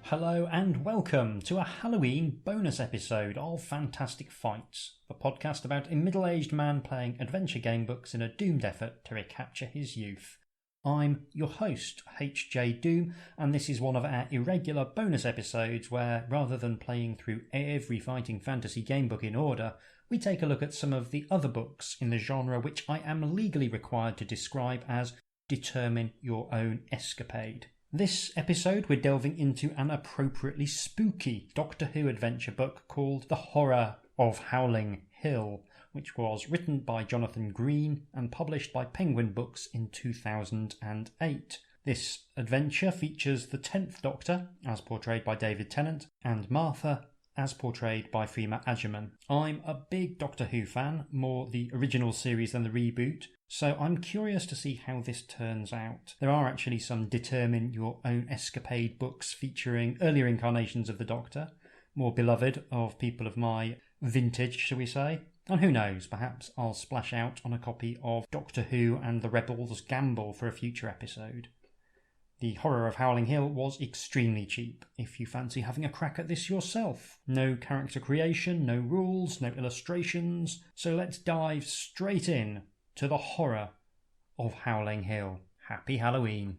Hello and welcome to a Halloween bonus episode of Fantastic Fights, the podcast about a middle-aged man playing adventure game books in a doomed effort to recapture his youth. I'm your host, HJ Doom, and this is one of our irregular bonus episodes where, rather than playing through every fighting fantasy game book in order, we take a look at some of the other books in the genre which I am legally required to describe as Determine Your Own Escapade. This episode we're delving into an appropriately spooky Doctor Who adventure book called The Horror of Howling Hill, which was written by Jonathan Green and published by Penguin Books in 2008. This adventure features the 10th Doctor, as portrayed by David Tennant, and Martha, as portrayed by Freema Agyeman. I'm a big Doctor Who fan, more the original series than the reboot, so I'm curious to see how this turns out. There are actually some Determine Your Own Escapade books featuring earlier incarnations of the Doctor, more beloved of people of my vintage, shall we say. And who knows, perhaps I'll splash out on a copy of Doctor Who and the Rebels Gamble for a future episode. The Horror of Howling Hill was extremely cheap, if you fancy having a crack at this yourself. No character creation, no rules, no illustrations, so let's dive straight in to the Horror of Howling Hill. Happy Halloween.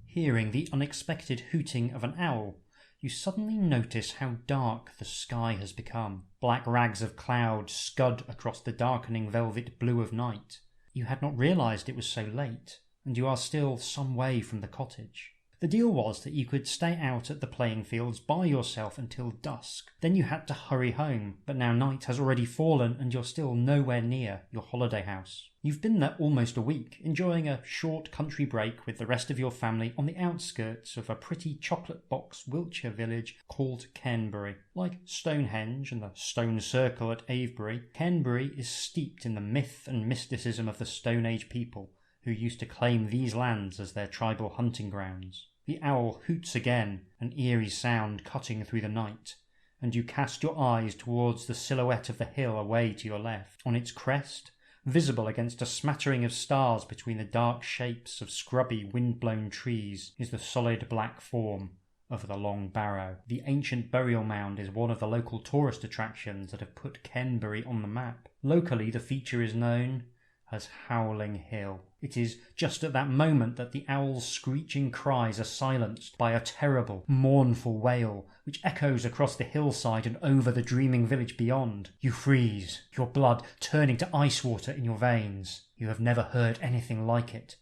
Hearing the unexpected hooting of an owl, you suddenly notice how dark the sky has become. Black rags of cloud scud across the darkening velvet blue of night. You had not realised it was so late, and you are still some way from the cottage. The deal was that you could stay out at the playing fields by yourself until dusk. Then you had to hurry home, but now night has already fallen and you're still nowhere near your holiday house. You've been there almost a week, enjoying a short country break with the rest of your family on the outskirts of a pretty chocolate box Wiltshire village called Canbury. Like Stonehenge and the Stone Circle at Avebury, Canbury is steeped in the myth and mysticism of the Stone Age people who used to claim these lands as their tribal hunting grounds. The owl hoots again, an eerie sound cutting through the night, and you cast your eyes towards the silhouette of the hill away to your left. On its crest, visible against a smattering of stars between the dark shapes of scrubby, wind-blown trees, is the solid black form of the Long Barrow. The ancient burial mound is one of the local tourist attractions that have put Canbury on the map. Locally, the feature is known as Howling Hill. It is just at that moment that the owl's screeching cries are silenced by a terrible, mournful wail, which echoes across the hillside and over the dreaming village beyond. You freeze, your blood turning to ice water in your veins. You have never heard anything like it,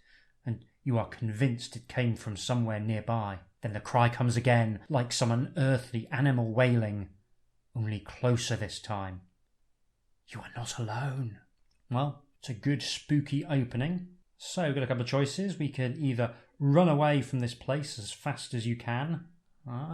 and you are convinced it came from somewhere nearby. Then the cry comes again, like some unearthly animal wailing, only closer this time. You are not alone. Well, it's a good spooky opening. So, we've got a couple of choices. We can either run away from this place as fast as you can,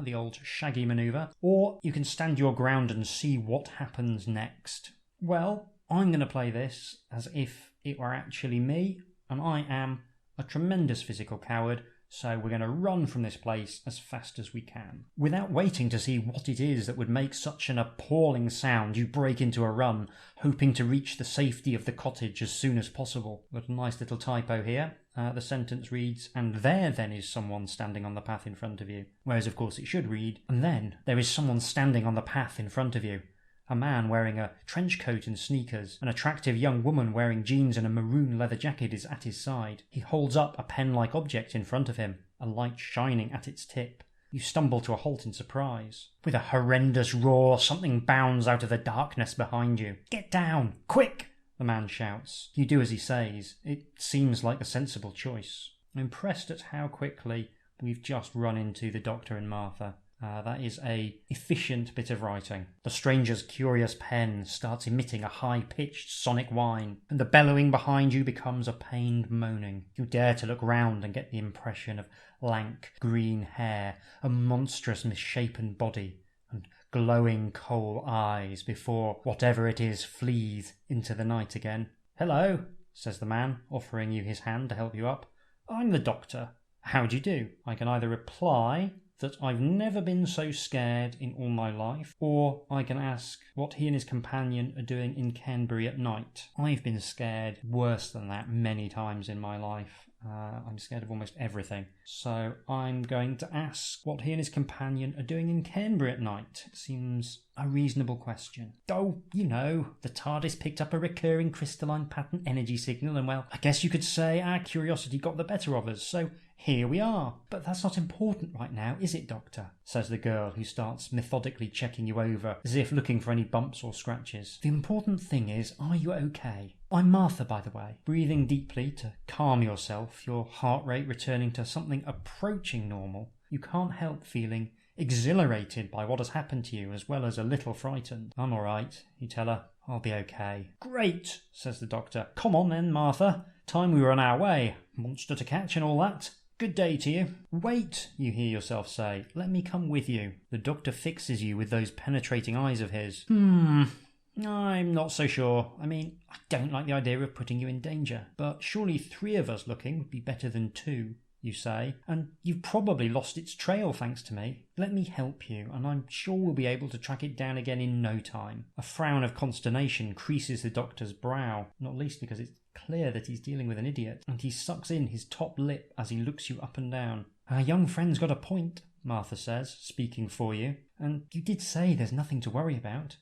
the old shaggy manoeuvre, or you can stand your ground and see what happens next. Well, I'm going to play this as if it were actually me, and I am a tremendous physical coward, so we're going to run from this place as fast as we can. Without waiting to see what it is that would make such an appalling sound, you break into a run, hoping to reach the safety of the cottage as soon as possible. Got a nice little typo here. The sentence reads, "And there then is someone standing on the path in front of you." Whereas of course it should read, "And then there is someone standing on the path in front of you." A man wearing a trench coat and sneakers, an attractive young woman wearing jeans and a maroon leather jacket is at his side. He holds up a pen-like object in front of him, a light shining at its tip. You stumble to a halt in surprise. With a horrendous roar, something bounds out of the darkness behind you. "Get down! Quick!" the man shouts. You do as he says. It seems like a sensible choice. I'm impressed at how quickly we've just run into the Doctor and Martha. That is a efficient bit of writing. The stranger's curious pen starts emitting a high-pitched sonic whine, and the bellowing behind you becomes a pained moaning. You dare to look round and get the impression of lank green hair, a monstrous misshapen body, and glowing coal eyes before whatever it is flees into the night again. "Hello," says the man, offering you his hand to help you up. "I'm the Doctor. How do you do?" I can either reply that I've never been so scared in all my life, or I can ask what he and his companion are doing in Canbury at night. I've been scared worse than that many times in my life. I'm scared of almost everything. So I'm going to ask what he and his companion are doing in Canberra at night. It seems a reasonable question. Oh, you know, the TARDIS picked up a recurring crystalline pattern energy signal and, well, I guess you could say our curiosity got the better of us, so here we are. But that's not important right now, is it, Doctor? Says the girl, who starts methodically checking you over, as if looking for any bumps or scratches. The important thing is, are you okay? I'm Martha, by the way. Breathing deeply to calm yourself, your heart rate returning to something approaching normal. You can't help feeling exhilarated by what has happened to you, as well as a little frightened. I'm all right, you tell her. I'll be okay. Great, says the doctor. Come on then, Martha. Time we were on our way. Monster to catch and all that. Good day to you. Wait, you hear yourself say. Let me come with you. The doctor fixes you with those penetrating eyes of his. I'm not so sure. I mean, I don't like the idea of putting you in danger. But surely 3 of us looking would be better than 2, you say. And you've probably lost its trail thanks to me. Let me help you, and I'm sure we'll be able to track it down again in no time. A frown of consternation creases the doctor's brow, not least because it's clear that he's dealing with an idiot, and he sucks in his top lip as he looks you up and down. Our young friend's got a point, Martha says, speaking for you. And you did say there's nothing to worry about.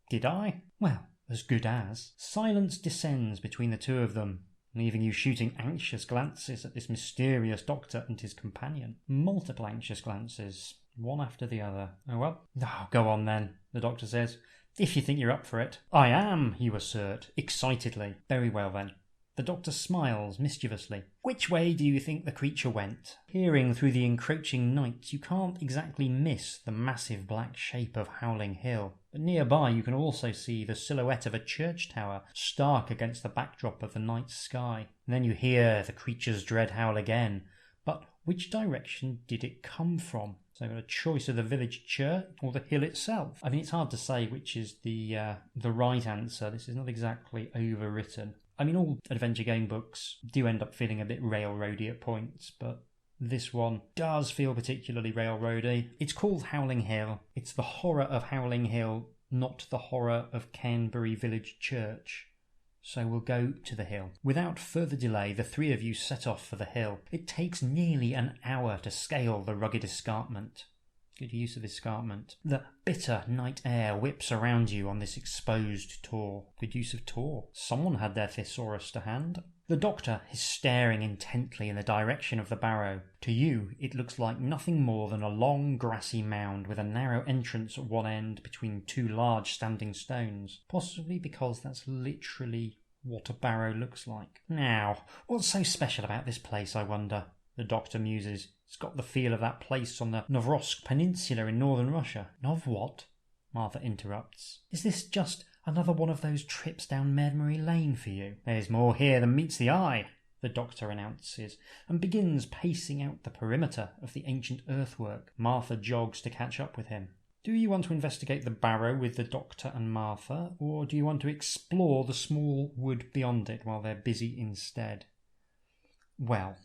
Did I? Well, as good as. Silence descends between the 2 of them, leaving you shooting anxious glances at this mysterious doctor and his companion. Multiple anxious glances, one after the other. Oh well. Oh, go on then, the doctor says, if you think you're up for it. I am, you assert, excitedly. Very well then. The doctor smiles mischievously. Which way do you think the creature went? Peering through the encroaching night, you can't exactly miss the massive black shape of Howling Hill. But nearby you can also see the silhouette of a church tower, stark against the backdrop of the night sky. And then you hear the creature's dread howl again. But which direction did it come from? So a choice of the village church or the hill itself? I mean, it's hard to say which is the right answer. This is not exactly overwritten. I mean, all adventure game books do end up feeling a bit railroady at points, but this one does feel particularly railroady. It's called Howling Hill. It's the horror of Howling Hill, not the horror of Canberra Village Church. So we'll go to the hill. Without further delay, the 3 of you set off for the hill. It takes nearly an hour to scale the rugged escarpment. Good use of escarpment. The bitter night air whips around you on this exposed tor. Good use of tor. Someone had their thesaurus to hand. The doctor is staring intently in the direction of the barrow. To you, it looks like nothing more than a long grassy mound with a narrow entrance at one end between 2 large standing stones. Possibly because that's literally what a barrow looks like. Now, what's so special about this place, I wonder? The doctor muses. It's got the feel of that place on the Novorossiysk Peninsula in northern Russia. Nov what? Martha interrupts. Is this just another one of those trips down memory lane for you? There's more here than meets the eye, the doctor announces, and begins pacing out the perimeter of the ancient earthwork. Martha jogs to catch up with him. Do you want to investigate the barrow with the doctor and Martha, or do you want to explore the small wood beyond it while they're busy instead? Well,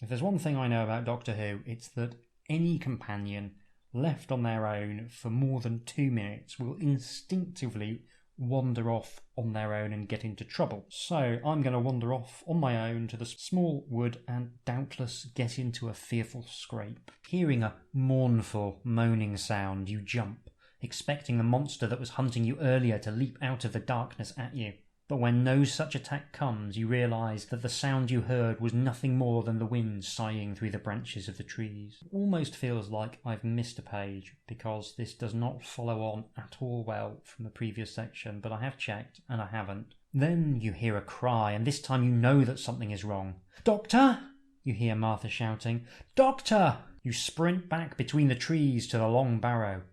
if there's one thing I know about Doctor Who, it's that any companion left on their own for more than 2 minutes will instinctively wander off on their own and get into trouble. So I'm going to wander off on my own to the small wood and doubtless get into a fearful scrape. Hearing a mournful, moaning sound, you jump, expecting the monster that was hunting you earlier to leap out of the darkness at you. But when no such attack comes, you realise that the sound you heard was nothing more than the wind sighing through the branches of the trees. It almost feels like I've missed a page, because this does not follow on at all well from the previous section, but I have checked, and I haven't. Then you hear a cry, and this time you know that something is wrong. "Doctor!" you hear Martha shouting. "Doctor!" You sprint back between the trees to the long barrow.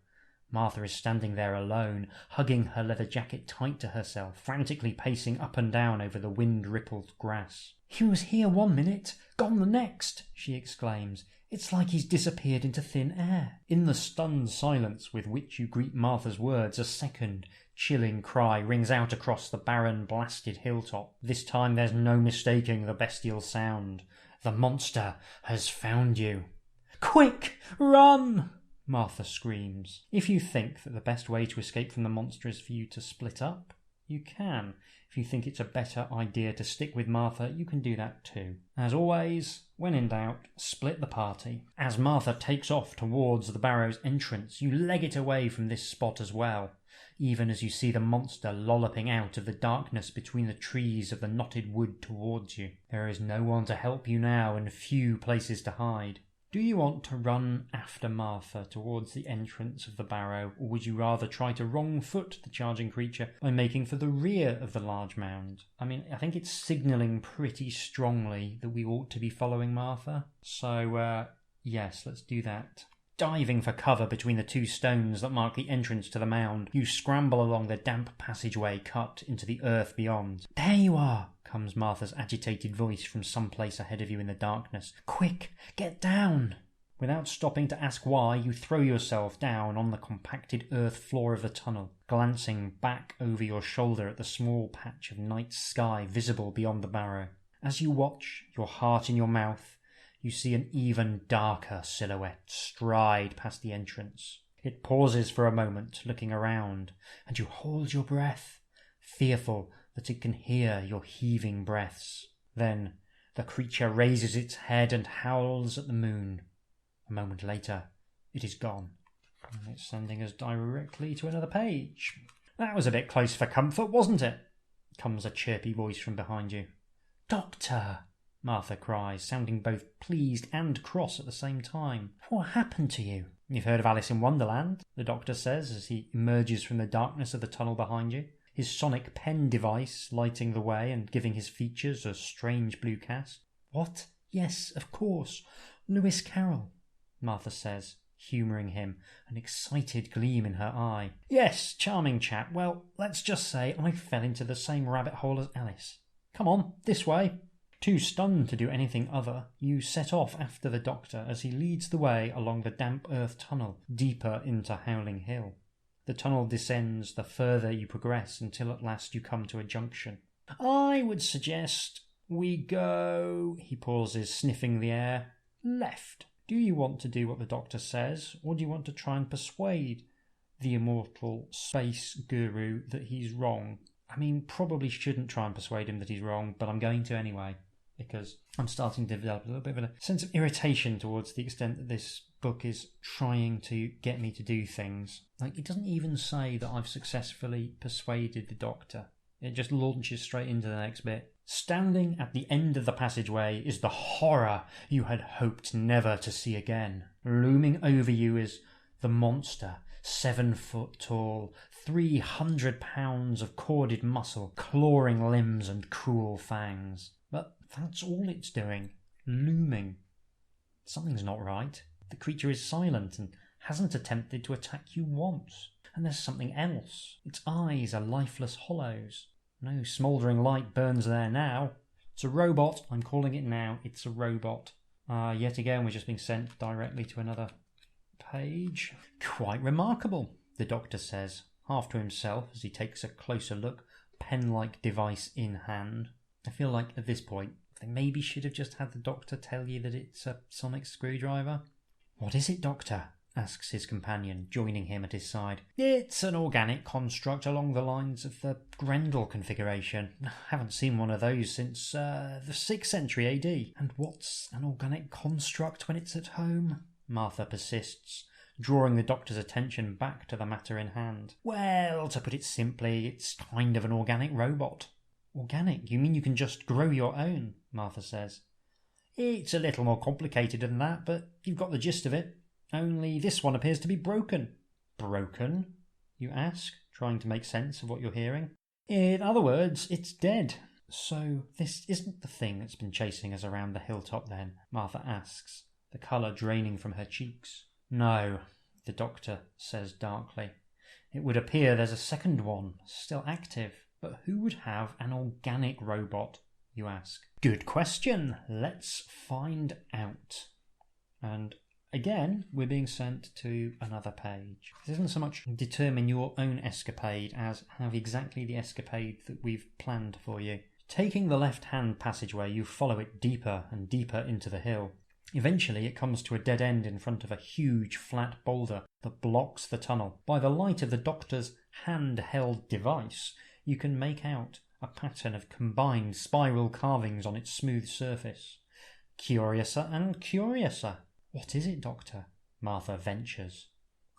Martha is standing there alone, hugging her leather jacket tight to herself, frantically pacing up and down over the wind-rippled grass. "He was here 1 minute, gone the next," she exclaims. "It's like he's disappeared into thin air." In the stunned silence with which you greet Martha's words, a second, chilling cry rings out across the barren, blasted hilltop. This time there's no mistaking the bestial sound. The monster has found you. "Quick, run!" Martha screams. If you think that the best way to escape from the monster is for you to split up, you can. If you think it's a better idea to stick with Martha, you can do that too. As always, when in doubt, split the party. As Martha takes off towards the barrow's entrance, you leg it away from this spot as well, even as you see the monster lolloping out of the darkness between the trees of the knotted wood towards you. There is no one to help you now and few places to hide. Do you want to run after Martha towards the entrance of the barrow, or would you rather try to wrong-foot the charging creature by making for the rear of the large mound? I mean, I think it's signalling pretty strongly that we ought to be following Martha. So, yes, let's do that. Diving for cover between the two stones that mark the entrance to the mound, you scramble along the damp passageway cut into the earth beyond. There you are, comes Martha's agitated voice from some place ahead of you in the darkness. Quick, get down! Without stopping to ask why, you throw yourself down on the compacted earth floor of the tunnel, glancing back over your shoulder at the small patch of night sky visible beyond the barrow. As you watch, your heart in your mouth, you see an even darker silhouette stride past the entrance. It pauses for a moment, looking around, and you hold your breath, fearful that it can hear your heaving breaths. Then the creature raises its head and howls at the moon. A moment later, it is gone. And it's sending us directly to another page. That was a bit close for comfort, wasn't it? Comes a chirpy voice from behind you. Doctor! Martha cries, sounding both pleased and cross at the same time. What happened to you? You've heard of Alice in Wonderland, the doctor says as he emerges from the darkness of the tunnel behind you, his sonic pen device lighting the way and giving his features a strange blue cast. What? Yes, of course. Lewis Carroll, Martha says, humouring him, an excited gleam in her eye. Yes, charming chap. Well, let's just say I fell into the same rabbit hole as Alice. Come on, this way. Too stunned to do anything other, you set off after the doctor as he leads the way along the damp earth tunnel deeper into Howling Hill. The tunnel descends the further you progress until at last you come to a junction. I would suggest we go... He pauses, sniffing the air. Left. Do you want to do what the doctor says, or do you want to try and persuade the immortal space guru that he's wrong? I mean, probably shouldn't try and persuade him that he's wrong, but I'm going to anyway, because I'm starting to develop a little bit of a sense of irritation towards the extent that this book is trying to get me to do things. Like, it doesn't even say that I've successfully persuaded the doctor. It just launches straight into the next bit. Standing at the end of the passageway is the horror you had hoped never to see again. Looming over you is the monster, 7 foot tall, 300 pounds of corded muscle, clawing limbs and cruel fangs. But that's all it's doing. Looming. Something's not right. The creature is silent and hasn't attempted to attack you once. And there's something else. Its eyes are lifeless hollows. No smouldering light burns there now. It's a robot. I'm calling it now. It's a robot. Yet again, we're just being sent directly to another page. Quite remarkable, the doctor says, half to himself as he takes a closer look, pen-like device in hand. I feel like at this point, they maybe should have just had the doctor tell you that it's a sonic screwdriver. What is it, doctor? Asks his companion, joining him at his side. It's an organic construct along the lines of the Grendel configuration. Haven't seen one of those since the 6th century AD. And what's an organic construct when it's at home? Martha persists, drawing the doctor's attention back to the matter in hand. Well, to put it simply, it's kind of an organic robot. Organic? You mean you can just grow your own? Martha says. It's a little more complicated than that, but you've got the gist of it. Only this one appears to be broken. Broken? You ask, trying to make sense of what you're hearing. In other words, it's dead. So this isn't the thing that's been chasing us around the hilltop then? Martha asks, the colour draining from her cheeks. No, the doctor says darkly. It would appear there's a second one, still active. But who would have an organic robot, you ask? Good question. Let's find out. And again, we're being sent to another page. This isn't so much determine your own escapade as have exactly the escapade that we've planned for you. Taking the left-hand passageway, you follow it deeper and deeper into the hill. Eventually, it comes to a dead end in front of a huge flat boulder that blocks the tunnel. By the light of the doctor's hand-held device, You can make out a pattern of combined spiral carvings on its smooth surface. Curiouser and curiouser. What is it, Doctor? Martha ventures.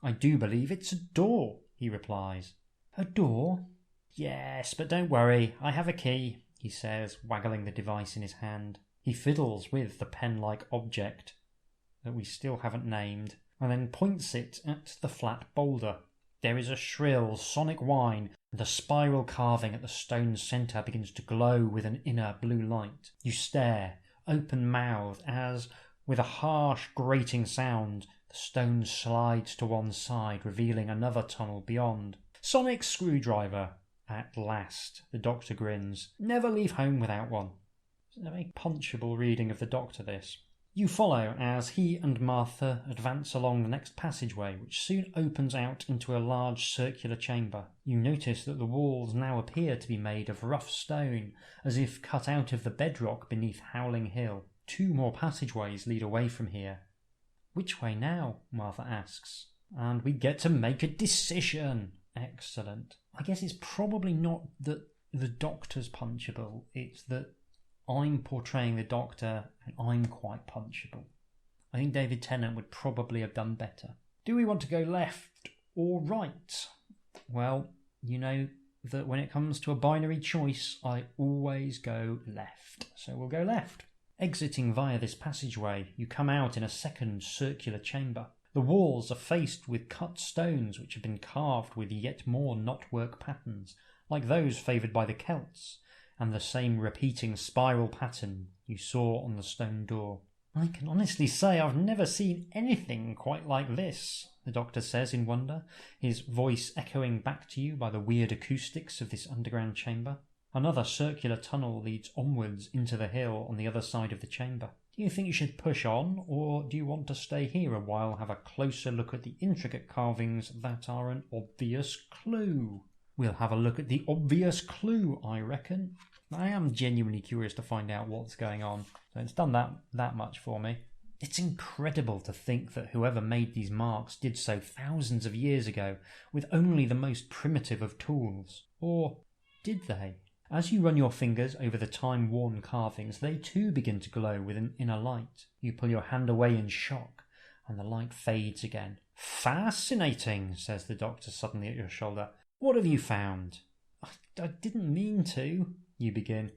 I do believe it's a door, he replies. A door? Yes, but don't worry, I have a key, he says, waggling the device in his hand. He fiddles with the pen-like object that we still haven't named, and then points it at the flat boulder. There is a shrill, sonic whine, and the spiral carving at the stone's centre begins to glow with an inner blue light. You stare, open-mouthed, as, with a harsh, grating sound, the stone slides to one side, revealing another tunnel beyond. Sonic screwdriver. At last, the Doctor grins. Never leave home without one. It's a very punchable reading of the Doctor, this. You follow as he and Martha advance along the next passageway, which soon opens out into a large circular chamber. You notice that the walls now appear to be made of rough stone, as if cut out of the bedrock beneath Howling Hill. 2 more passageways lead away from here. Which way now? Martha asks. And we get to make a decision. Excellent. I guess it's probably not that the Doctor's punchable, it's that I'm portraying the Doctor and I'm quite punchable. I think David Tennant would probably have done better. Do we want to go left or right? Well, you know that when it comes to a binary choice, I always go left. So we'll go left. Exiting via this passageway, you come out in a second circular chamber. The walls are faced with cut stones which have been carved with yet more knotwork patterns, like those favoured by the Celts, and the same repeating spiral pattern you saw on the stone door. I can honestly say I've never seen anything quite like this, the Doctor says in wonder, his voice echoing back to you by the weird acoustics of this underground chamber. Another circular tunnel leads onwards into the hill on the other side of the chamber. Do you think you should push on, or do you want to stay here a while, have a closer look at the intricate carvings that are an obvious clue? We'll have a look at the obvious clue, I reckon. I am genuinely curious to find out what's going on. So it's done that much for me. It's incredible to think that whoever made these marks did so thousands of years ago with only the most primitive of tools. Or did they? As you run your fingers over the time-worn carvings, they too begin to glow with an inner light. You pull your hand away in shock, and the light fades again. Fascinating, says the Doctor suddenly at your shoulder. What have you found? I didn't mean to, you begin.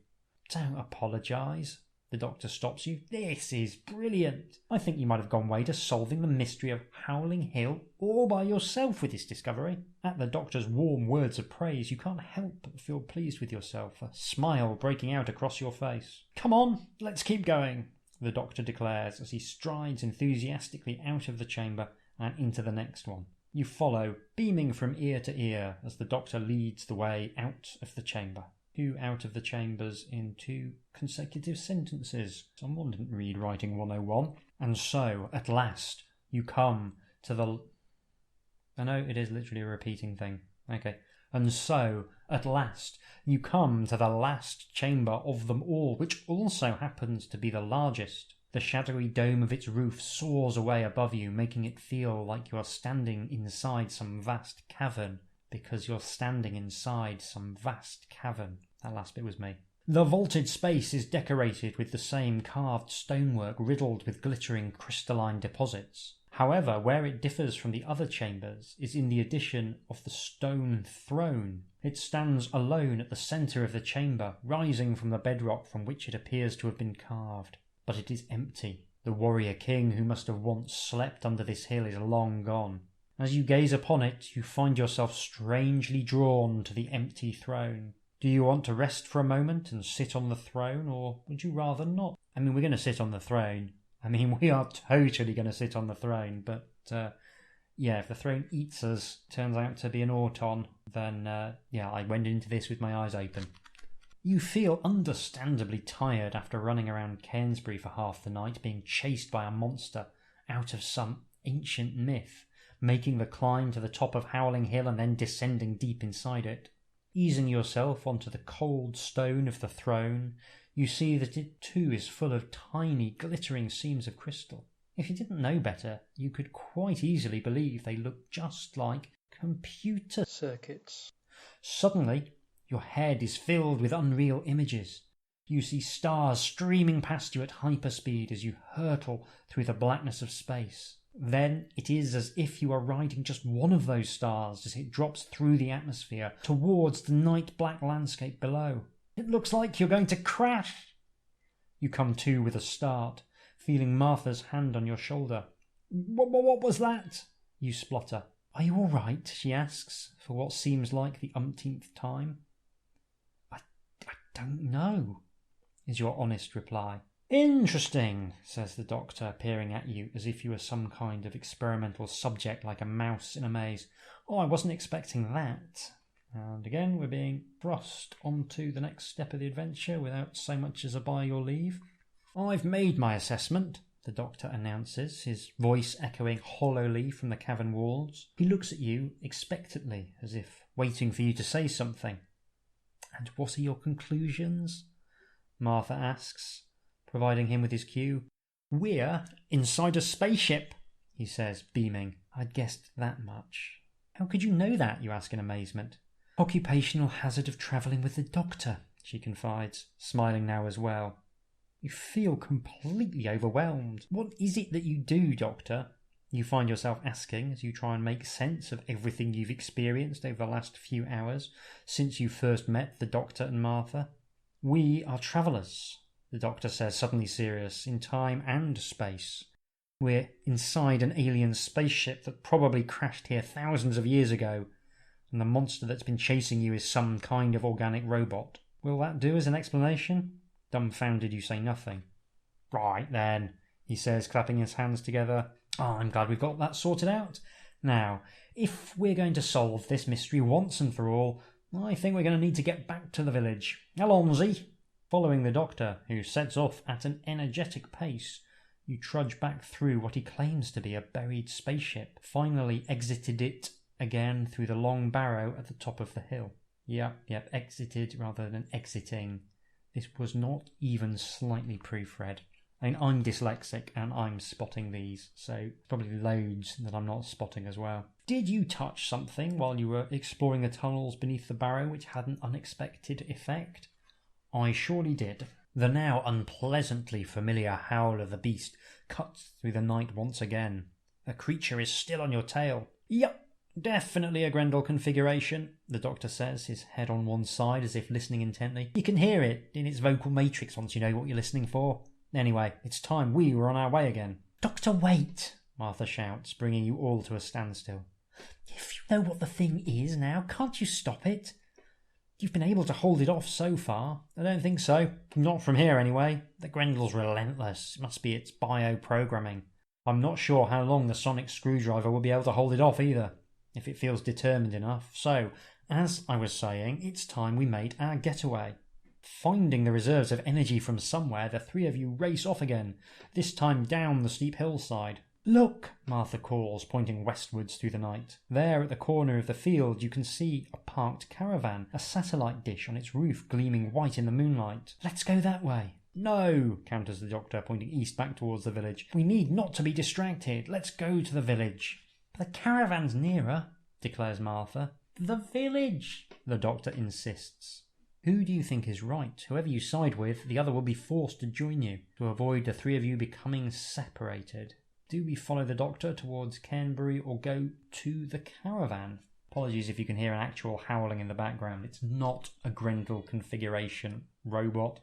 Don't apologise. The Doctor stops you. This is brilliant. I think you might have gone way to solving the mystery of Howling Hill all by yourself with this discovery. At the Doctor's warm words of praise, you can't help but feel pleased with yourself, a smile breaking out across your face. Come on, let's keep going, the Doctor declares as he strides enthusiastically out of the chamber and into the next one. You follow, beaming from ear to ear, as the Doctor leads the way out of the chamber. 2 out of the chambers in 2 consecutive sentences. Someone didn't read Writing 101. And so, at last, you come to the... I know it is literally a repeating thing. Okay. And so, at last, you come to the last chamber of them all, which also happens to be the largest. The shadowy dome of its roof soars away above you, making it feel like you are standing inside some vast cavern. Because you're standing inside some vast cavern. That last bit was me. The vaulted space is decorated with the same carved stonework riddled with glittering crystalline deposits. However, where it differs from the other chambers is in the addition of the stone throne. It stands alone at the centre of the chamber, rising from the bedrock from which it appears to have been carved. But it is empty. The warrior king who must have once slept under this hill is long gone. As you gaze upon it, you find yourself strangely drawn to the empty throne. Do you want to rest for a moment and sit on the throne, or would you rather not? I mean, we're going to sit on the throne. We are totally going to sit on the throne, but if the throne eats us, turns out to be an auton, then I went into this with my eyes open. You feel understandably tired after running around Cairnsbury for half the night, being chased by a monster out of some ancient myth, making the climb to the top of Howling Hill and then descending deep inside it. Easing yourself onto the cold stone of the throne, you see that it too is full of tiny glittering seams of crystal. If you didn't know better, you could quite easily believe they look just like computer circuits. Suddenly, Your head is filled with unreal images. You see stars streaming past you at hyperspeed as you hurtle through the blackness of space. Then it is as if you are riding just one of those stars as it drops through the atmosphere towards the night-black landscape below. It looks like you're going to crash. You come to with a start, feeling Martha's hand on your shoulder. What was that? You splutter. Are you all right? She asks, for what seems like the umpteenth time. I don't know, is your honest reply. Interesting, says the doctor, peering at you as if you were some kind of experimental subject like a mouse in a maze. Oh, I wasn't expecting that. And again, we're being thrust onto the next step of the adventure without so much as a by your leave. I've made my assessment, the doctor announces, his voice echoing hollowly from the cavern walls. He looks at you expectantly, as if waiting for you to say something. And what are your conclusions? Martha asks, providing him with his cue. We're inside a spaceship, he says, beaming. I'd guessed that much. How could you know that, you ask in amazement. Occupational hazard of travelling with the doctor, she confides, smiling now as well. You feel completely overwhelmed. What is it that you do, Doctor? You find yourself asking as you try and make sense of everything you've experienced over the last few hours since you first met the Doctor and Martha. We are travellers, the Doctor says, suddenly serious, in time and space. We're inside an alien spaceship that probably crashed here thousands of years ago, and the monster that's been chasing you is some kind of organic robot. Will that do as an explanation? Dumbfounded, you say nothing. Right then, he says, clapping his hands together. Oh, I'm glad we've got that sorted out. Now, if we're going to solve this mystery once and for all, I think we're going to need to get back to the village. Alonzi! Following the doctor, who sets off at an energetic pace, you trudge back through what he claims to be a buried spaceship, finally exited it again through the long barrow at the top of the hill. Yep, exited rather than exiting. This was not even slightly proofread. I mean, I'm dyslexic and I'm spotting these, so probably loads that I'm not spotting as well. Did you touch something while you were exploring the tunnels beneath the barrow which had an unexpected effect? I surely did. The now unpleasantly familiar howl of the beast cuts through the night once again. The creature is still on your tail. Yep, definitely a Grendel configuration, the doctor says, his head on one side as if listening intently. You can hear it in its vocal matrix once you know what you're listening for. Anyway, it's time we were on our way again. Doctor, wait, Martha shouts, bringing you all to a standstill. If you know what the thing is now, can't you stop it? You've been able to hold it off so far. I don't think so. Not from here, anyway. The Grendel's relentless. It must be its bio-programming. I'm not sure how long the sonic screwdriver will be able to hold it off either, if it feels determined enough. So, as I was saying, it's time we made our getaway. Finding the reserves of energy from somewhere, the three of you race off again, this time down the steep hillside. Look, Martha calls, pointing westwards through the night. There at the corner of the field you can see a parked caravan, a satellite dish on its roof gleaming white in the moonlight. Let's go that way. No, counters the doctor, pointing east back towards the village. We need not to be distracted. Let's go to the village. But the caravan's nearer, declares Martha. The village, the doctor insists. Who do you think is right? Whoever you side with, the other will be forced to join you, to avoid the three of you becoming separated. Do we follow the doctor towards Canterbury or go to the caravan? Apologies if you can hear an actual howling in the background. It's not a Grendel configuration robot.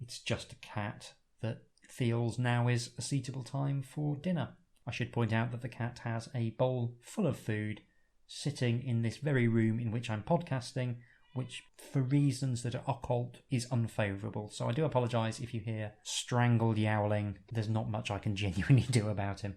It's just a cat that feels now is a suitable time for dinner. I should point out that the cat has a bowl full of food sitting in this very room in which I'm podcasting, which for reasons that are occult is unfavourable. So I do apologise if you hear strangled yowling. There's not much I can genuinely do about him.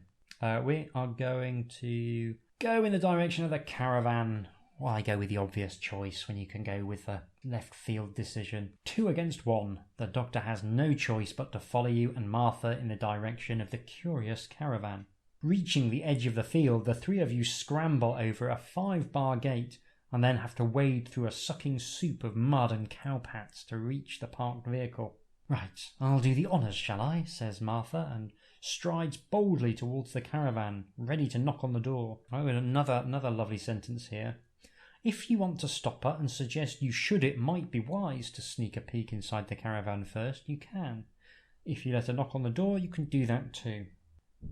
We are going to go in the direction of the caravan. Well, I go with the obvious choice when you can go with the left field decision. 2 against 1. The doctor has no choice but to follow you and Martha in the direction of the curious caravan. Reaching the edge of the field, the three of you scramble over a 5-bar gate and then have to wade through a sucking soup of mud and cowpats to reach the parked vehicle. Right, I'll do the honours, shall I? Says Martha, and strides boldly towards the caravan, ready to knock on the door. Oh, and another lovely sentence here. If you want to stop her and suggest it might be wise to sneak a peek inside the caravan first, you can. If you let her knock on the door, you can do that too.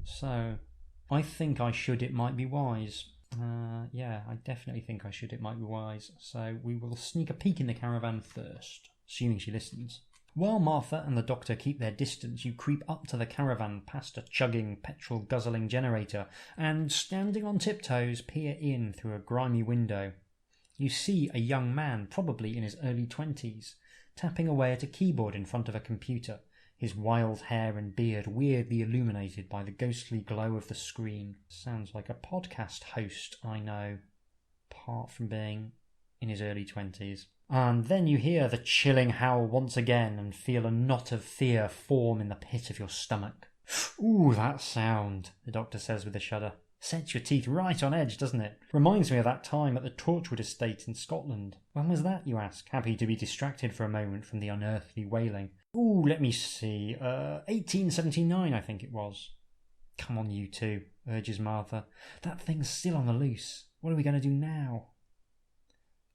So, I think it might be wise. Yeah, I definitely think it might be wise. So we will sneak a peek in the caravan first, assuming she listens. While Martha and the doctor keep their distance, you creep up to the caravan past a chugging, petrol-guzzling generator and, standing on tiptoes, peer in through a grimy window. You see a young man, probably in his early 20s, tapping away at a keyboard in front of a computer, his wild hair and beard weirdly illuminated by the ghostly glow of the screen. Sounds like a podcast host, I know, apart from being in his early 20s. And then you hear the chilling howl once again and feel a knot of fear form in the pit of your stomach. Ooh, that sound, the doctor says with a shudder. Sets your teeth right on edge, doesn't it? Reminds me of that time at the Torchwood estate in Scotland. When was that, you ask, happy to be distracted for a moment from the unearthly wailing. Ooh, let me see. 1879, I think it was. Come on, you two, urges Martha. That thing's still on the loose. What are we going to do now?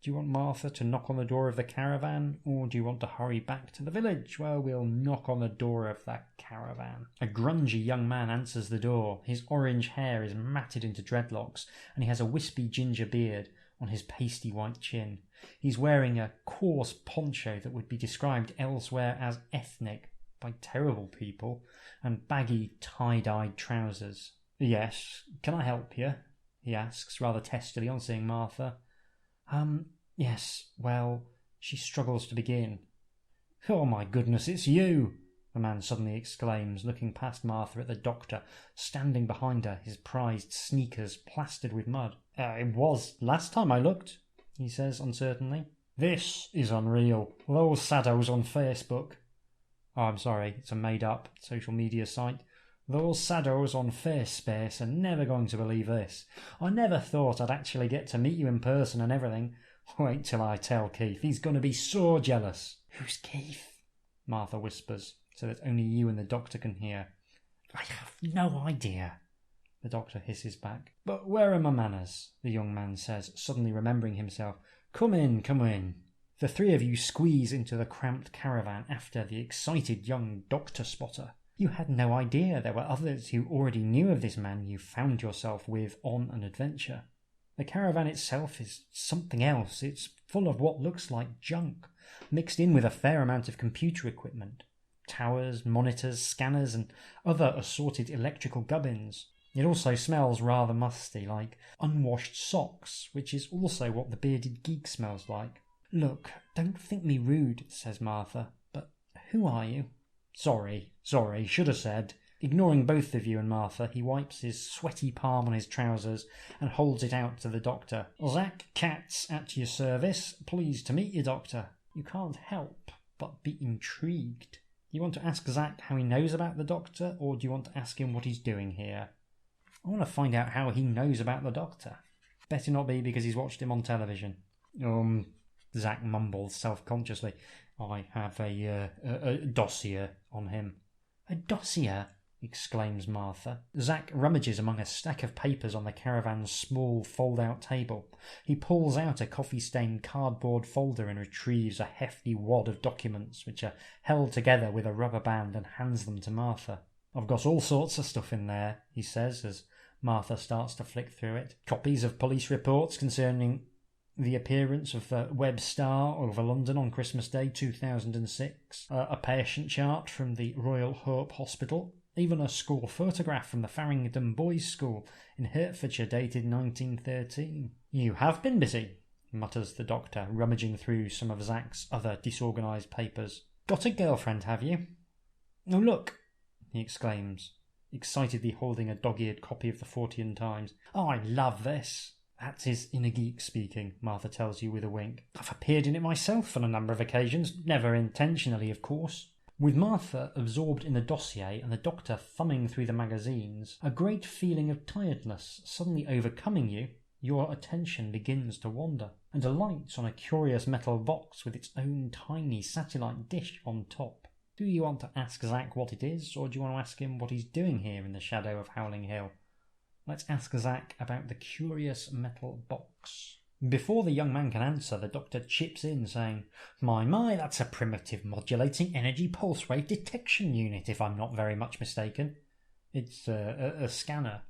Do you want Martha to knock on the door of the caravan, or do you want to hurry back to the village? Well, we'll knock on the door of that caravan. A grungy young man answers the door. His orange hair is matted into dreadlocks, and he has a wispy ginger beard on his pasty white chin. He's wearing a coarse poncho that would be described elsewhere as ethnic by terrible people, and baggy tie-dyed trousers. Yes, can I help you? He asks, rather testily on seeing Martha. Yes, well, she struggles to begin. Oh my goodness, it's you, the man suddenly exclaims, looking past Martha at the doctor, standing behind her, his prized sneakers plastered with mud. It was last time I looked, he says uncertainly. This is unreal. Those shadows on Facebook. Oh, I'm sorry, it's a made-up social media site. Those shadows on FaceSpace are never going to believe this. I never thought I'd actually get to meet you in person and everything. Wait till I tell Keith. He's going to be so jealous. Who's Keith? Martha whispers, so that only you and the doctor can hear. I have no idea, the doctor hisses back. But where are my manners? The young man says, suddenly remembering himself. Come in, come in. The three of you squeeze into the cramped caravan after the excited young doctor spotter. You had no idea there were others who already knew of this man you found yourself with on an adventure. The caravan itself is something else. It's full of what looks like junk, mixed in with a fair amount of computer equipment. Towers, monitors, scanners, and other assorted electrical gubbins. It also smells rather musty, like unwashed socks, which is also what the bearded geek smells like. Look, don't think me rude, says Martha, but who are you? Sorry, should have said. Ignoring both of you and Martha, he wipes his sweaty palm on his trousers and holds it out to the doctor. Zach Katz at your service. Pleased to meet you, doctor. You can't help but be intrigued. You want to ask Zach how he knows about the doctor, or do you want to ask him what he's doing here? I want to find out how he knows about the doctor. Better not be because he's watched him on television. Zach mumbles self-consciously. I have a dossier on him. A dossier? Exclaims Martha. Zach rummages among a stack of papers on the caravan's small fold-out table. He pulls out a coffee-stained cardboard folder and retrieves a hefty wad of documents which are held together with a rubber band and hands them to Martha. I've got all sorts of stuff in there, he says as Martha starts to flick through it. Copies of police reports concerning the appearance of the Webb Star over London on Christmas Day 2006, a patient chart from the Royal Hope Hospital, even a school photograph from the Farringdon Boys' School in Hertfordshire dated 1913. You have been busy, mutters the doctor, rummaging through some of Zach's other disorganised papers. Got a girlfriend, have you? Oh, look, he exclaims, excitedly holding a dog-eared copy of the Fortean Times. Oh, I love this. That's his inner geek speaking, Martha tells you with a wink. I've appeared in it myself on a number of occasions, never intentionally, of course. With Martha absorbed in the dossier and the doctor thumbing through the magazines, a great feeling of tiredness suddenly overcoming you, your attention begins to wander, and alights on a curious metal box with its own tiny satellite dish on top. Do you want to ask Zach what it is, or do you want to ask him what he's doing here in the shadow of Howling Hill? Let's ask Zach about the curious metal box. Before the young man can answer, the doctor chips in, saying, My, that's a primitive modulating energy pulse wave detection unit, if I'm not very much mistaken. It's a scanner,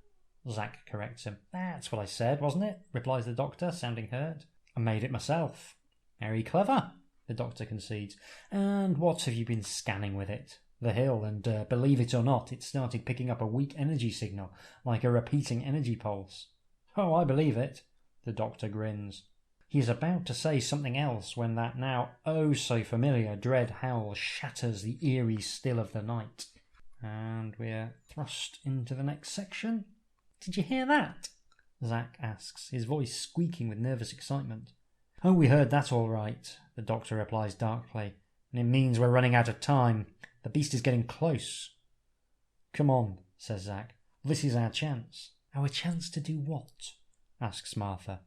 Zack corrects him. That's what I said, wasn't it? Replies the doctor, sounding hurt. I made it myself. Very clever, the doctor concedes. And what have you been scanning with it? The hill, and believe it or not, it started picking up a weak energy signal, like a repeating energy pulse. Oh, I believe it. The doctor grins. He is about to say something else when that now oh-so-familiar dread howl shatters the eerie still of the night. And we're thrust into the next section. Did you hear that? Zack asks, his voice squeaking with nervous excitement. Oh, we heard that all right, the doctor replies darkly. And it means we're running out of time. The beast is getting close. Come on, says Zack. This is our chance. Our chance to do what? Asks Martha.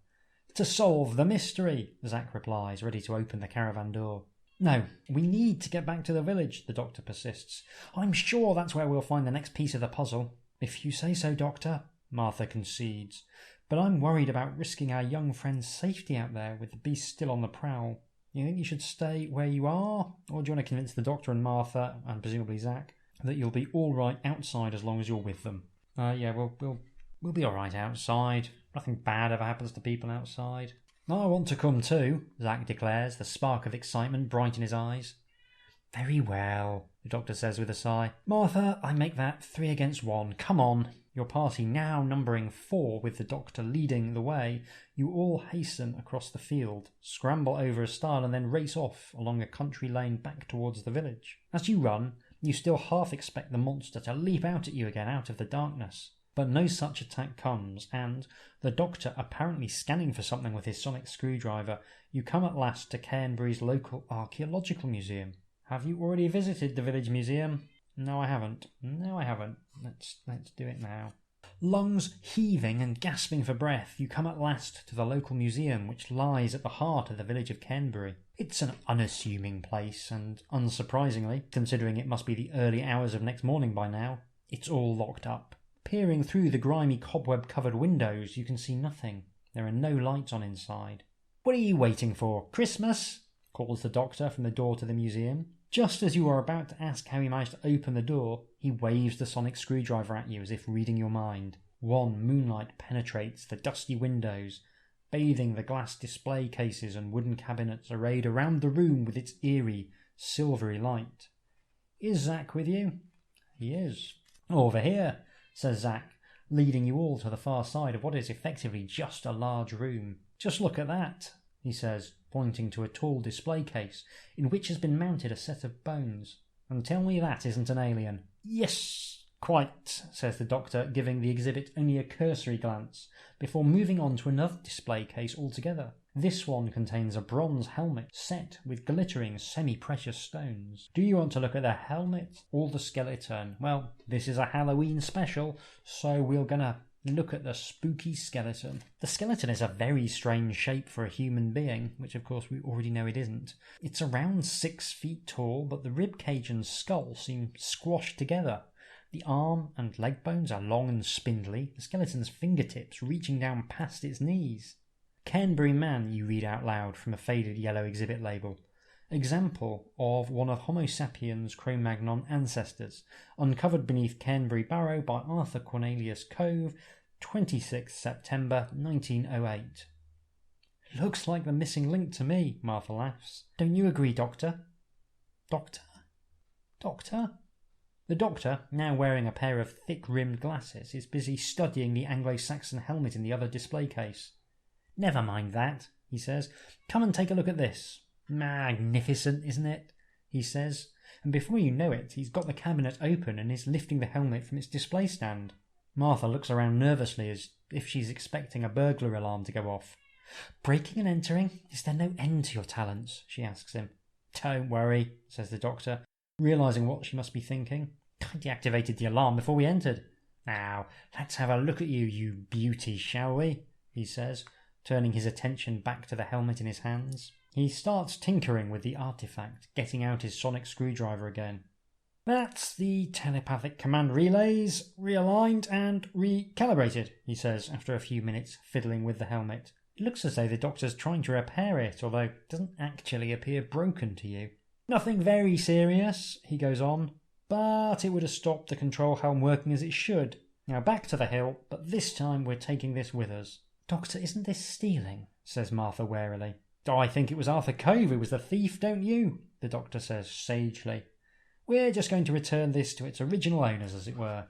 To solve the mystery, Zack replies, ready to open the caravan door. No, we need to get back to the village, the doctor persists. I'm sure that's where we'll find the next piece of the puzzle. If you say so, Doctor, Martha concedes. But I'm worried about risking our young friend's safety out there with the beast still on the prowl. You think you should stay where you are? Or do you want to convince the doctor and Martha, and presumably Zack, that you'll be all right outside as long as you're with them? Yeah, we'll be all right outside. Nothing bad ever happens to people outside. I want to come too, Zack declares, the spark of excitement bright in his eyes. Very well, the doctor says with a sigh. Martha, I make that 3 against 1. Come on. Your party now numbering 4 with the doctor leading the way, you all hasten across the field, scramble over a stile and then race off along a country lane back towards the village. As you run, you still half expect the monster to leap out at you again out of the darkness. But no such attack comes, and, the doctor apparently scanning for something with his sonic screwdriver, you come at last to Cairnbury's local archaeological museum. Have you already visited the village museum? No, I haven't. Let's do it now. Lungs heaving and gasping for breath, you come at last to the local museum, which lies at the heart of the village of Cairnbury. It's an unassuming place, and unsurprisingly, considering it must be the early hours of next morning by now, it's all locked up. Peering through the grimy cobweb-covered windows, you can see nothing. There are no lights on inside. What are you waiting for? Christmas? Calls the doctor from the door to the museum. Just as you are about to ask how he managed to open the door, he waves the sonic screwdriver at you as if reading your mind. Wan moonlight penetrates the dusty windows, bathing the glass display cases and wooden cabinets arrayed around the room with its eerie, silvery light. Is Zack with you? He is. Over here, says Zack, leading you all to the far side of what is effectively just a large room. Just look at that, he says, pointing to a tall display case in which has been mounted a set of bones. And tell me that isn't an alien. Yes, quite, says the doctor, giving the exhibit only a cursory glance, before moving on to another display case altogether. This one contains a bronze helmet set with glittering semi-precious stones. Do you want to look at the helmet or the skeleton? Well, this is a Halloween special, so we're gonna look at the spooky skeleton. The skeleton is a very strange shape for a human being, which of course we already know it isn't. It's around 6 feet tall, but the rib cage and skull seem squashed together. The arm and leg bones are long and spindly, the skeleton's fingertips reaching down past its knees. Cairnbury man, you read out loud from a faded yellow exhibit label. Example of one of Homo sapiens Cro-Magnon ancestors, uncovered beneath Cairnbury Barrow by Arthur Cornelius Cove, 26th September 1908. Looks like the missing link to me, Martha laughs. Don't you agree, Doctor? Doctor? Doctor? The doctor, now wearing a pair of thick-rimmed glasses, is busy studying the Anglo-Saxon helmet in the other display case. Never mind that, he says. Come and take a look at this. Magnificent, isn't it? He says, and before you know it, he's got the cabinet open and is lifting the helmet from its display stand. Martha looks around nervously as if she's expecting a burglar alarm to go off. Breaking and entering? Is there no end to your talents? She asks him. Don't worry, says the doctor, realising what she must be thinking. I deactivated the alarm before we entered. Now, let's have a look at you, you beauty, shall we? He says, turning his attention back to the helmet in his hands. He starts tinkering with the artifact, getting out his sonic screwdriver again. That's the telepathic command relays, realigned and recalibrated, he says after a few minutes fiddling with the helmet. It looks as though the doctor's trying to repair it, although it doesn't actually appear broken to you. Nothing very serious, he goes on, but it would have stopped the control helm working as it should. Now back to the hill, but this time we're taking this with us. Doctor, isn't this stealing? Says Martha warily. Oh, I think it was Arthur Cove who was the thief, don't you? The doctor says sagely. We're just going to return this to its original owners, as it were.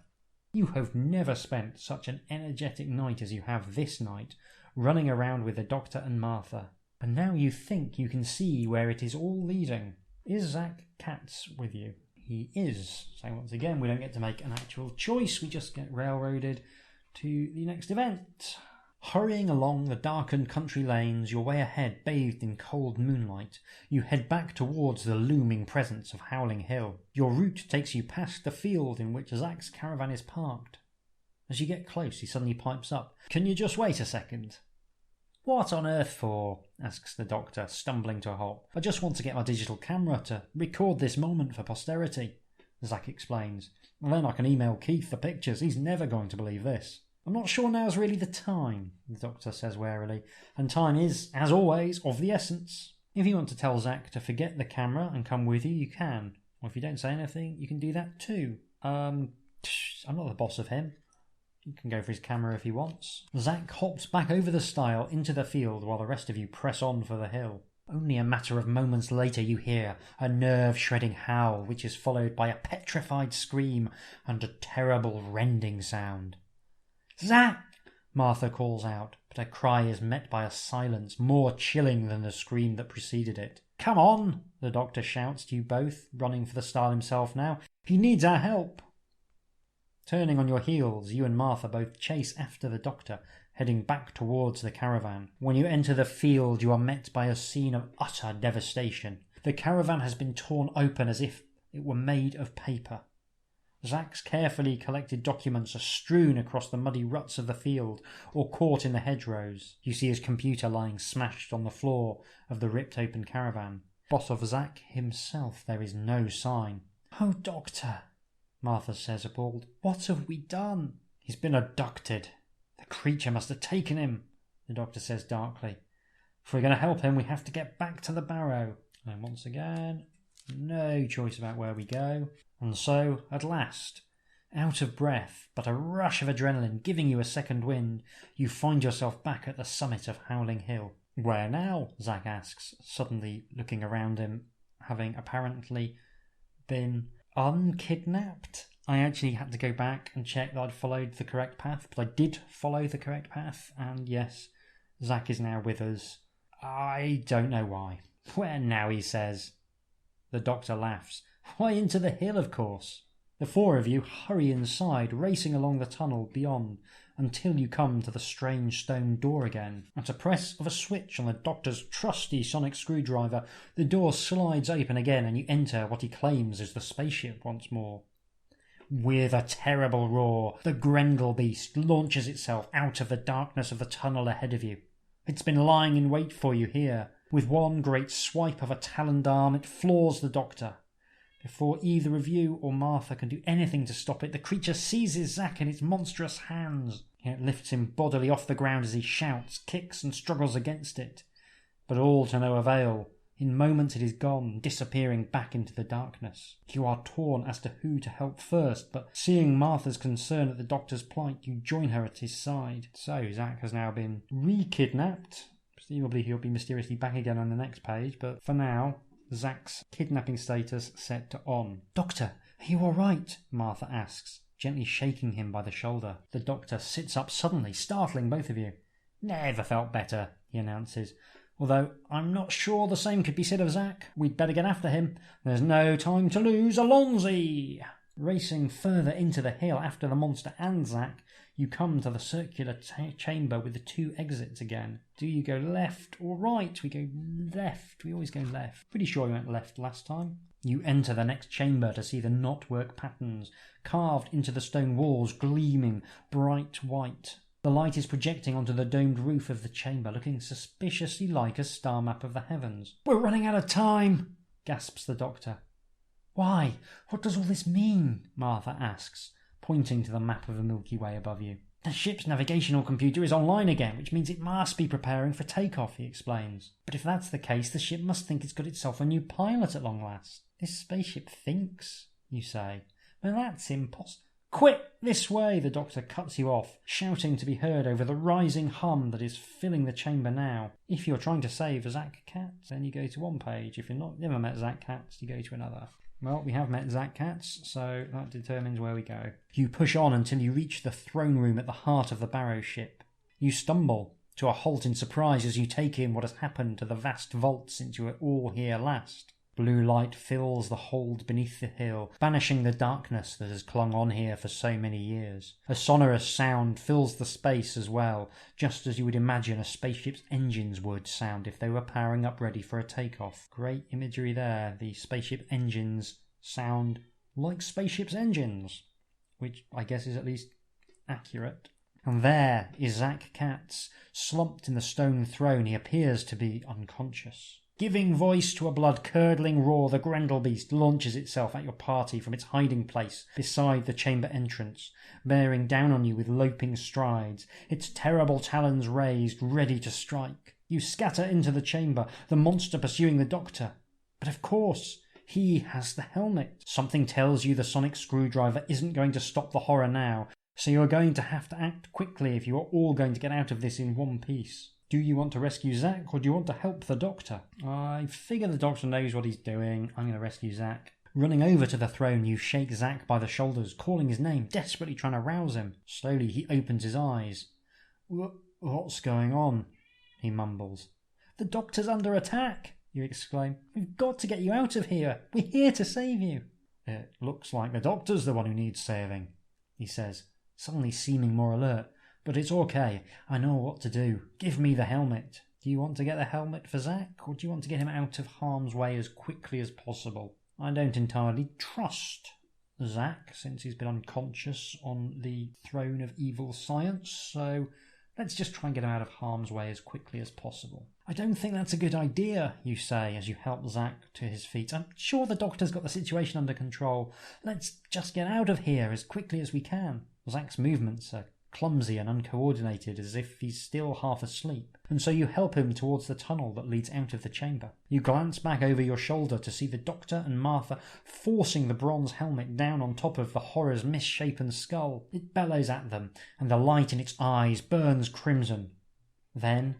You have never spent such an energetic night as you have this night, running around with the doctor and Martha. And now you think you can see where it is all leading. Is Zack Katz with you? He is. So once again, we don't get to make an actual choice. We just get railroaded to the next event. Hurrying along the darkened country lanes, your way ahead bathed in cold moonlight, you head back towards the looming presence of Howling Hill. Your route takes you past the field in which Zack's caravan is parked. As you get close, he suddenly pipes up. Can you just wait a second? What on earth for? Asks the doctor, stumbling to a halt. I just want to get my digital camera to record this moment for posterity, Zack explains. And then I can email Keith the pictures. He's never going to believe this. I'm not sure now's really the time, the doctor says warily, and time is, as always, of the essence. If you want to tell Zack to forget the camera and come with you, you can. Or if you don't say anything, you can do that too. I'm not the boss of him. He can go for his camera if he wants. Zack hops back over the stile into the field while the rest of you press on for the hill. Only a matter of moments later you hear a nerve-shredding howl, which is followed by a petrified scream and a terrible rending sound. Zack! Martha calls out, but her cry is met by a silence more chilling than the scream that preceded it. Come on, the doctor shouts to you both, running for the stile himself now. He needs our help. Turning on your heels, you and Martha both chase after the doctor, heading back towards the caravan. When you enter the field, you are met by a scene of utter devastation. The caravan has been torn open as if it were made of paper. Zack's carefully collected documents are strewn across the muddy ruts of the field or caught in the hedgerows. You see his computer lying smashed on the floor of the ripped-open caravan. But of Zack himself there is no sign. Oh, Doctor, Martha says, appalled. What have we done? He's been abducted. The creature must have taken him, the doctor says darkly. If we're going to help him, we have to get back to the barrow. And once again, no choice about where we go. And so, at last, out of breath, but a rush of adrenaline giving you a second wind, you find yourself back at the summit of Howling Hill. Where now? Zack asks, suddenly looking around him, having apparently been unkidnapped. I actually had to go back and check that I'd followed the correct path, but I did follow the correct path, and yes, Zack is now with us. I don't know why. Where now, he says. The doctor laughs. Why, into the hill, of course. The four of you hurry inside, racing along the tunnel beyond, until you come to the strange stone door again. At a press of a switch on the doctor's trusty sonic screwdriver, the door slides open again and you enter what he claims is the spaceship once more. With a terrible roar, the Grendel beast launches itself out of the darkness of the tunnel ahead of you. It's been lying in wait for you here. With one great swipe of a taloned arm, it floors the doctor. Before either of you or Martha can do anything to stop it, the creature seizes Zack in its monstrous hands. It lifts him bodily off the ground as he shouts, kicks and struggles against it. But all to no avail. In moments it is gone, disappearing back into the darkness. You are torn as to who to help first, but seeing Martha's concern at the doctor's plight, you join her at his side. So Zack has now been re-kidnapped. Presumably he'll be mysteriously back again on the next page, but for now, Zack's kidnapping status set to on. Doctor, are you all right? Martha asks, gently shaking him by the shoulder. The doctor sits up suddenly, startling both of you. Never felt better, he announces. Although I'm not sure the same could be said of Zack. We'd better get after him. There's no time to lose, Alonzi! Racing further into the hill after the monster and Zack, you come to the circular chamber with the two exits again. Do you go left or right? We go left. We always go left. Pretty sure we went left last time. You enter the next chamber to see the knotwork patterns carved into the stone walls, gleaming bright white. The light is projecting onto the domed roof of the chamber, looking suspiciously like a star map of the heavens. We're running out of time, gasps the doctor. Why? What does all this mean? Martha asks, pointing to the map of the Milky Way above you. The ship's navigational computer is online again, which means it must be preparing for takeoff, he explains. But if that's the case, the ship must think it's got itself a new pilot at long last. This spaceship thinks, you say. Well, that's impossible. Quick, this way, the doctor cuts you off, shouting to be heard over the rising hum that is filling the chamber now. If you're trying to save Zach Katz, then you go to one page. If you've never met Zach Katz, you go to another. Well, we have met Zach Katz, so that determines where we go. You push on until you reach the throne room at the heart of the Barrow ship. You stumble to a halt in surprise as you take in what has happened to the vast vault since you were all here last. Blue light fills the hold beneath the hill, banishing the darkness that has clung on here for so many years. A sonorous sound fills the space as well, just as you would imagine a spaceship's engines would sound if they were powering up ready for a takeoff. Great imagery there. The spaceship engines sound like spaceship's engines, which I guess is at least accurate. And there is Zach Katz, slumped in the stone throne. He appears to be unconscious. Giving voice to a blood-curdling roar, the Grendel beast launches itself at your party from its hiding place beside the chamber entrance, bearing down on you with loping strides, its terrible talons raised, ready to strike. You scatter into the chamber, the monster pursuing the doctor. But of course, he has the helmet. Something tells you the sonic screwdriver isn't going to stop the horror now, so you're going to have to act quickly if you are all going to get out of this in one piece. Do you want to rescue Zach, or do you want to help the doctor? I figure the doctor knows what he's doing. I'm going to rescue Zach. Running over to the throne, you shake Zach by the shoulders, calling his name, desperately trying to rouse him. Slowly, he opens his eyes. What's going on? He mumbles. The doctor's under attack, you exclaim. We've got to get you out of here. We're here to save you. It looks like the doctor's the one who needs saving, he says, suddenly seeming more alert. But it's okay. I know what to do. Give me the helmet. Do you want to get the helmet for Zach, or do you want to get him out of harm's way as quickly as possible? I don't entirely trust Zach, since he's been unconscious on the throne of evil science, so let's just try and get him out of harm's way as quickly as possible. I don't think that's a good idea, you say as you help Zach to his feet. I'm sure the doctor's got the situation under control. Let's just get out of here as quickly as we can. Zach's movements are clumsy and uncoordinated, as if he's still half asleep, and so you help him towards the tunnel that leads out of the chamber. You glance back over your shoulder to see the doctor and Martha forcing the bronze helmet down on top of the horror's misshapen skull. It bellows at them, and the light in its eyes burns crimson. Then,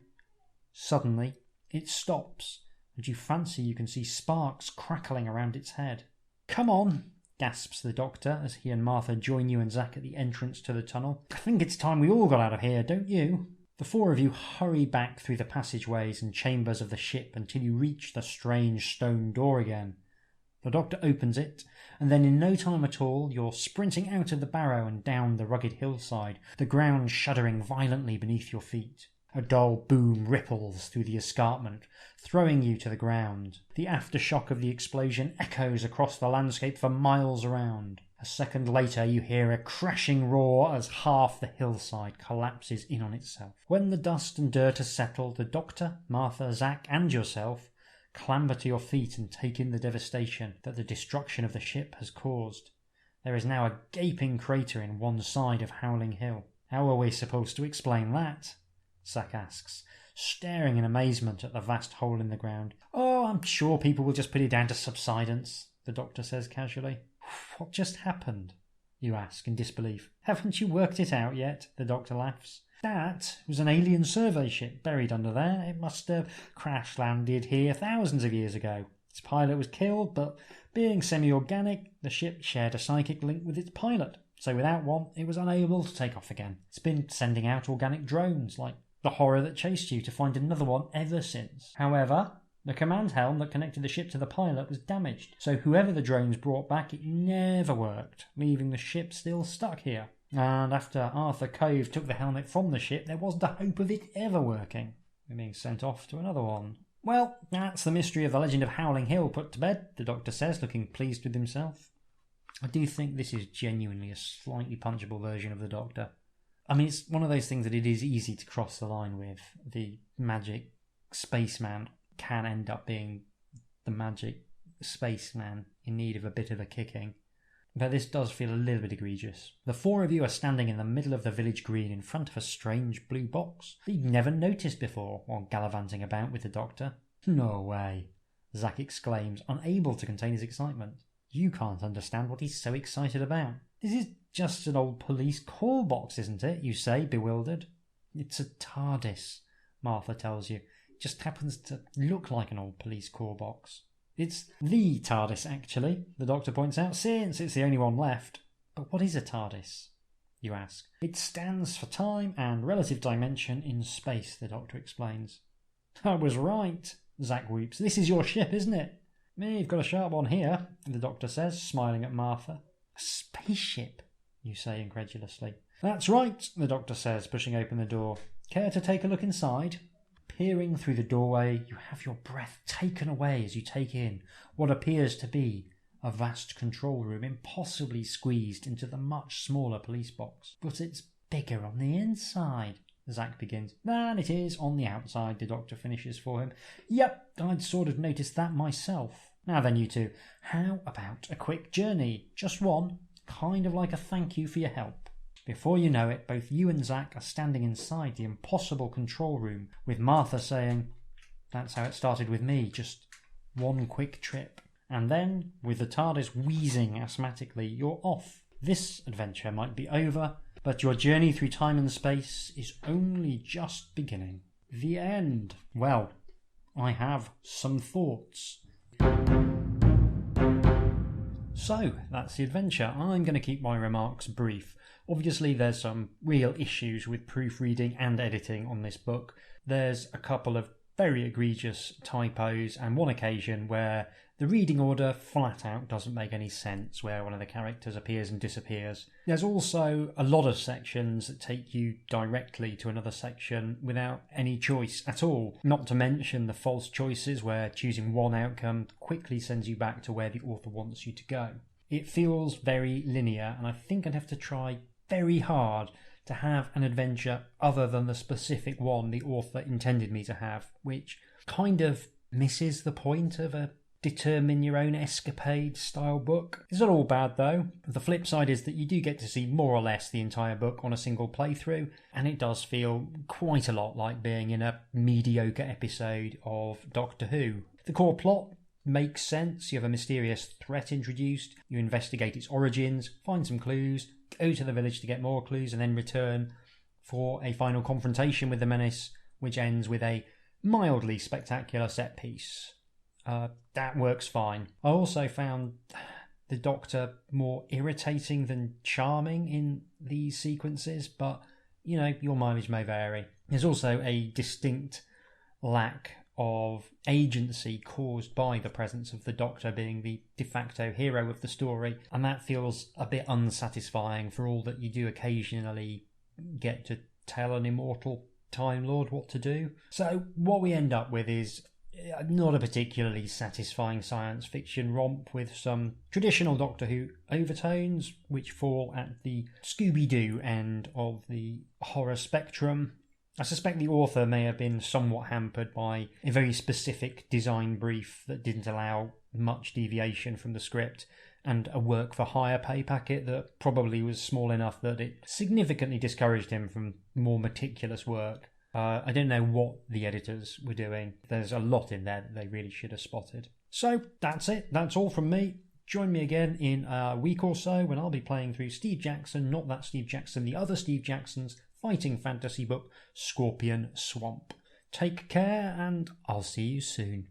suddenly, it stops, and you fancy you can see sparks crackling around its head. "Come on," gasps the doctor as he and Martha join you and Zach at the entrance to the tunnel. "I think it's time we all got out of here, don't you?" The four of you hurry back through the passageways and chambers of the ship until you reach the strange stone door again. The doctor opens it, and then in no time at all you're sprinting out of the barrow and down the rugged hillside, the ground shuddering violently beneath your feet. A dull boom ripples through the escarpment, throwing you to the ground. The aftershock of the explosion echoes across the landscape for miles around. A second later you hear a crashing roar as half the hillside collapses in on itself. When the dust and dirt has settled, the doctor, Martha, Zach and yourself clamber to your feet and take in the devastation that the destruction of the ship has caused. There is now a gaping crater in one side of Howling Hill. How are we supposed to explain that? Zach asks, staring in amazement at the vast hole in the ground. "Oh, I'm sure people will just put it down to subsidence," the doctor says casually. "What just happened?" you ask in disbelief. "Haven't you worked it out yet?" the doctor laughs. "That was an alien survey ship buried under there. It must have crash-landed here thousands of years ago. Its pilot was killed, but being semi-organic, the ship shared a psychic link with its pilot. So without one, it was unable to take off again. It's been sending out organic drones, like the horror that chased you, to find another one ever since. However, the command helm that connected the ship to the pilot was damaged, so whoever the drones brought back, it never worked, leaving the ship still stuck here. And after Arthur Cove took the helmet from the ship, there wasn't a hope of it ever working. We're being sent off to another one." "Well, that's the mystery of the legend of Howling Hill put to bed," the doctor says, looking pleased with himself. I do think this is genuinely a slightly punchable version of the Doctor. I mean, it's one of those things that it is easy to cross the line with. The magic spaceman can end up being the magic spaceman in need of a bit of a kicking. But this does feel a little bit egregious. The four of you are standing in the middle of the village green in front of a strange blue box that you've never noticed before while gallivanting about with the doctor. No way, Zack exclaims, unable to contain his excitement. You can't understand what he's so excited about. This is just an old police call box, isn't it? You say, bewildered. It's a TARDIS, Martha tells you. It just happens to look like an old police call box. It's the TARDIS, actually, the doctor points out, since it's the only one left. But what is a TARDIS? You ask. It stands for time and relative dimension in space, the doctor explains. I was right, Zack whoops. This is your ship, isn't it? You've got a sharp one here, the doctor says, smiling at Martha. A spaceship, you say incredulously. That's right, the doctor says, pushing open the door. Care to take a look inside? Peering through the doorway, you have your breath taken away as you take in what appears to be a vast control room impossibly squeezed into the much smaller police box. But it's bigger on the inside, Zack begins. Than it is on the outside, the doctor finishes for him. Yep, I'd sort of noticed that myself. Now then, you two, how about a quick journey? Just one, kind of like a thank you for your help. Before you know it, both you and Zack are standing inside the impossible control room, with Martha saying, "That's how it started with me, just one quick trip." And then, with the TARDIS wheezing asthmatically, you're off. This adventure might be over, but your journey through time and space is only just beginning. The end. Well, I have some thoughts. So, that's the adventure. I'm going to keep my remarks brief. Obviously, there's some real issues with proofreading and editing on this book. There's a couple of very egregious typos and one occasion where the reading order flat out doesn't make any sense, where one of the characters appears and disappears. There's also a lot of sections that take you directly to another section without any choice at all, not to mention the false choices where choosing one outcome quickly sends you back to where the author wants you to go. It feels very linear, and I think I'd have to try very hard to have an adventure other than the specific one the author intended me to have, which kind of misses the point of a determine your own escapade style book. It's not all bad though. The flip side is that you do get to see more or less the entire book on a single playthrough, and it does feel quite a lot like being in a mediocre episode of Doctor Who. The core plot makes sense. You have a mysterious threat introduced, you investigate its origins, find some clues, go to the village to get more clues, and then return for a final confrontation with the menace, which ends with a mildly spectacular set piece. That works fine. I also found the Doctor more irritating than charming in these sequences, but, you know, your mileage may vary. There's also a distinct lack of agency caused by the presence of the Doctor being the de facto hero of the story, and that feels a bit unsatisfying for all that you do occasionally get to tell an immortal Time Lord what to do. So what we end up with is not a particularly satisfying science fiction romp with some traditional Doctor Who overtones, which fall at the Scooby-Doo end of the horror spectrum. I suspect the author may have been somewhat hampered by a very specific design brief that didn't allow much deviation from the script, and a work for hire pay packet that probably was small enough that it significantly discouraged him from more meticulous work. I don't know what the editors were doing. There's a lot in there that they really should have spotted. So that's it. That's all from me. Join me again in a week or so when I'll be playing through Steve Jackson, not that Steve Jackson, the other Steve Jackson's fighting fantasy book, Scorpion Swamp. Take care, and I'll see you soon.